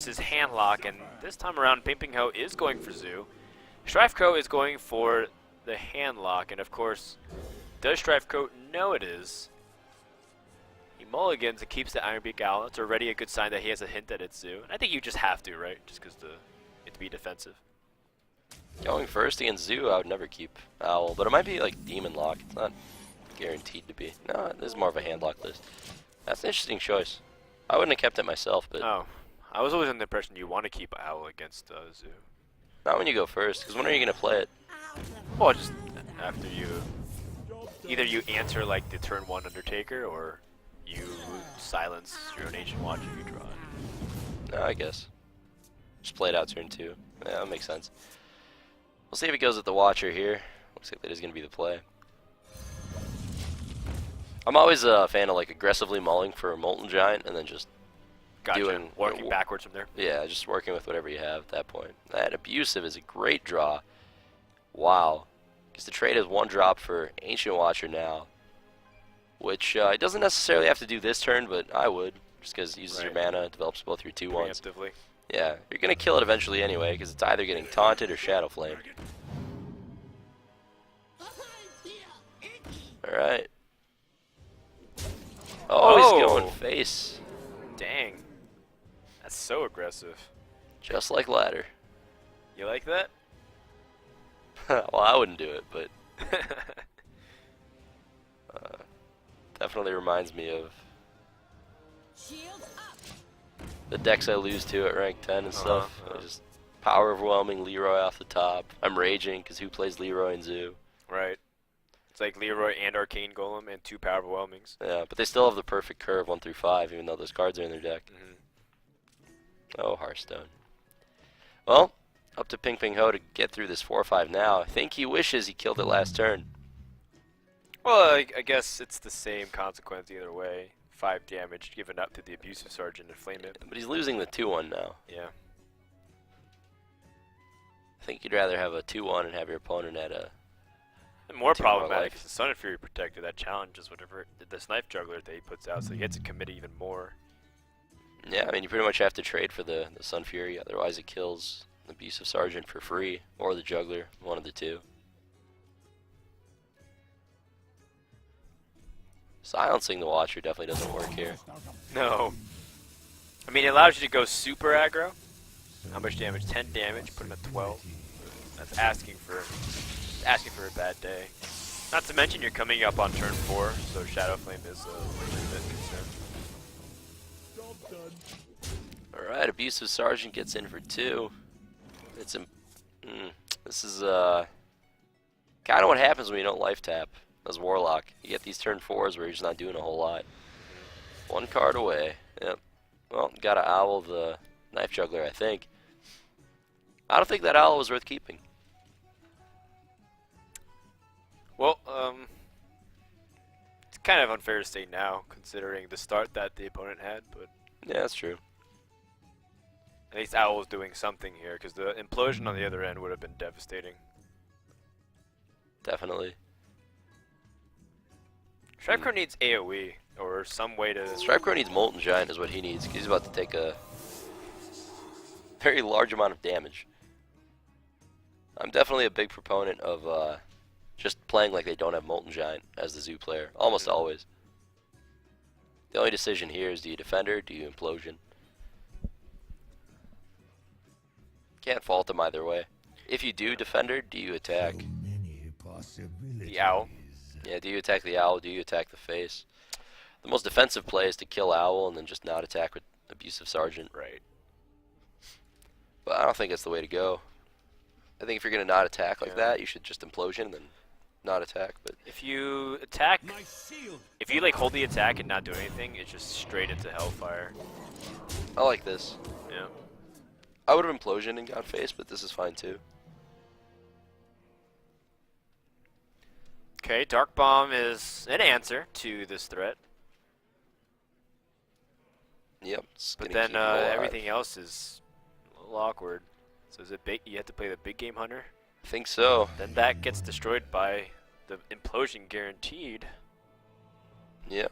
versus Handlock, and this time around PinpingHo is going for Zoo. StrifeCro is going for the Handlock, and of course, does StrifeCro know it is? He mulligans and keeps the Iron Beak Owl. That's already a good sign that he has a hint that it's Zoo. And I think you just have to, right? Just because you have to be defensive. Going first against Zoo, I would never keep Owl, but it might be like Demon Lock. It's not guaranteed to be. No, this is more of a Handlock list. That's an interesting choice. I wouldn't have kept it myself, but... Oh, I was always under the impression you want to keep Owl against Zoo. Not when you go first, because when are you going to play it? Well, just after you... Either you answer like the turn 1 Undertaker, or you silence your own Ancient Watcher you draw it. No, I guess. Just play it out turn 2. Yeah, that makes sense. We'll see if he goes with the Watcher here. Looks like that is going to be the play. I'm always a fan of like aggressively mulling for a Molten Giant and then just working backwards from there. Yeah, just working with whatever you have at that point. That Abusive is a great draw. Wow. Because the trade is 1 drop for Ancient Watcher now. Which it doesn't necessarily have to do this turn, but I would. Just because it uses your mana, develops both your 2/1s. Preemptively. Yeah, you're going to kill it eventually anyway, because it's either getting taunted or Shadow Flame. Alright. Oh, he's going face. Dang. That's so aggressive. Just like Ladder. You like that? Well, I wouldn't do it, but... definitely reminds me of... the decks I lose to at rank 10 and stuff. Just power overwhelming Leroy off the top. I'm raging because who plays Leroy and Zoo? Right. It's like Leroy and Arcane Golem and 2 power overwhelmings. Yeah, but they still have the perfect curve 1 through 5, even though those cards are in their deck. Oh, Hearthstone. Well, up to PinpingHo to get through this 4-5 now. I think he wishes he killed it last turn. Well, I guess it's the same consequence either way. 5 damage given up to the Abusive Sergeant to flame it. But he's losing the 2-1 now. Yeah. I think you'd rather have a 2-1 and have your opponent at a... And more problematic is the Sun and Fury Protector that challenges whatever the Snipe Juggler that he puts out, so he gets to commit even more. Yeah, I mean, you pretty much have to trade for the Sun Fury, otherwise it kills the Abusive Sergeant for free, or the Juggler, one of the two. Silencing the Watcher definitely doesn't work here. No. I mean, it allows you to go super aggro. How much damage? 10 damage, put him at 12. That's asking for a bad day. Not to mention you're coming up on turn 4, so Shadow Flame is a legitimate concern. Alright, Abusive Sergeant gets in for 2. It's this is kind of what happens when you don't life tap as Warlock. You get these turn 4s where you're just not doing a whole lot. 1 card away. Yep. Well, gotta owl the Knife Juggler, I think. I don't think that owl was worth keeping. Well, it's kind of unfair to say now, considering the start that the opponent had, but... Yeah, that's true. At least Owl was doing something here, because the implosion on the other end would have been devastating. Definitely. StrifeCro needs AoE, or some way to... StrifeCro needs Molten Giant is what he needs, because he's about to take a very large amount of damage. I'm definitely a big proponent of just playing like they don't have Molten Giant as the Zoo player, almost always. The only decision here is, do you Defender, do you Implosion? Can't fault them either way. If you do Defender, do you attack? The Owl. Yeah, do you attack the Owl, do you attack the face? The most defensive play is to kill Owl and then just not attack with Abusive Sergeant. Right. But I don't think that's the way to go. I think if you're going to not attack like that, you should just Implosion and then not attack. But if you attack, if you like hold the attack and not do anything, it's just straight into Hellfire. I like this. Yeah. I would have Implosion and got face, but this is fine too. Okay, Dark Bomb is an answer to this threat. Yep. But then everything else is a little awkward. So is it big? You have to play the big game hunter? I think so. Then that gets destroyed by the Implosion guaranteed. Yeah.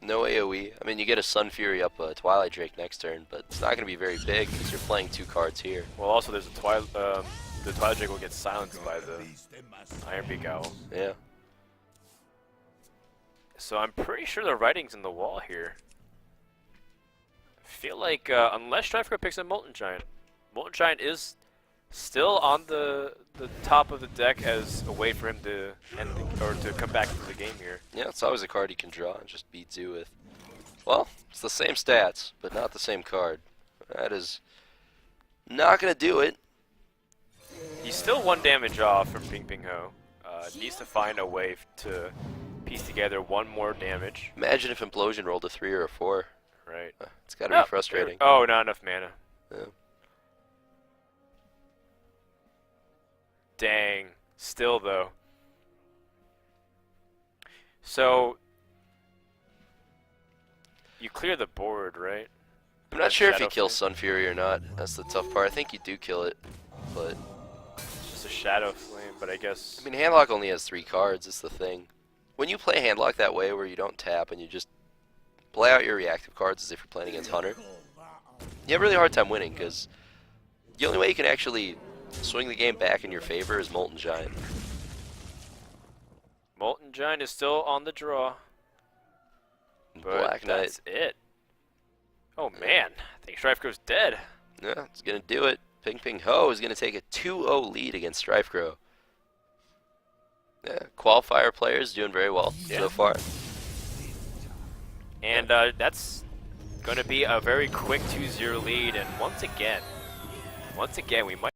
No AoE. I mean, you get a Sun Fury up a Twilight Drake next turn, but it's not going to be very big because you're playing 2 cards here. Well, also there's a the Twilight Drake will get silenced by the Iron Beak Owl. Yeah. So I'm pretty sure the writing's in the wall here. I feel like unless StrifeCro picks a Molten Giant is still on the top of the deck as a way for him to end or to come back into the game here. Yeah, it's always a card he can draw and just beat Zoo with. Well, it's the same stats, but not the same card. That is not going to do it. He's still 1 damage off from PinpingHo. Needs to find a way to piece together 1 more damage. Imagine if Implosion rolled a 3 or a 4. Right. It's got to be frustrating. Oh, not enough mana. Yeah. Dang. Still, though. So, you clear the board, right? I'm not sure if he Shadow kills Flame? Sun Fury or not. That's the tough part. I think you do kill it, but It's just a Shadow Flame, but I guess... I mean, Handlock only has 3 cards. It's the thing. When you play Handlock that way, where you don't tap and you just play out your reactive cards as if you're playing against Hunter, you have a really hard time winning because the only way you can actually swing the game back in your favor is Molten Giant. Molten Giant is still on the draw. But Black Knight. that's it. Oh man, I think StrifeCro's dead. Yeah, it's going to do it. PinpingHo is going to take a 2-0 lead against StrifeCro. Yeah, qualifier players doing very well so far. And that's going to be a very quick 2-0 lead. And once again, we might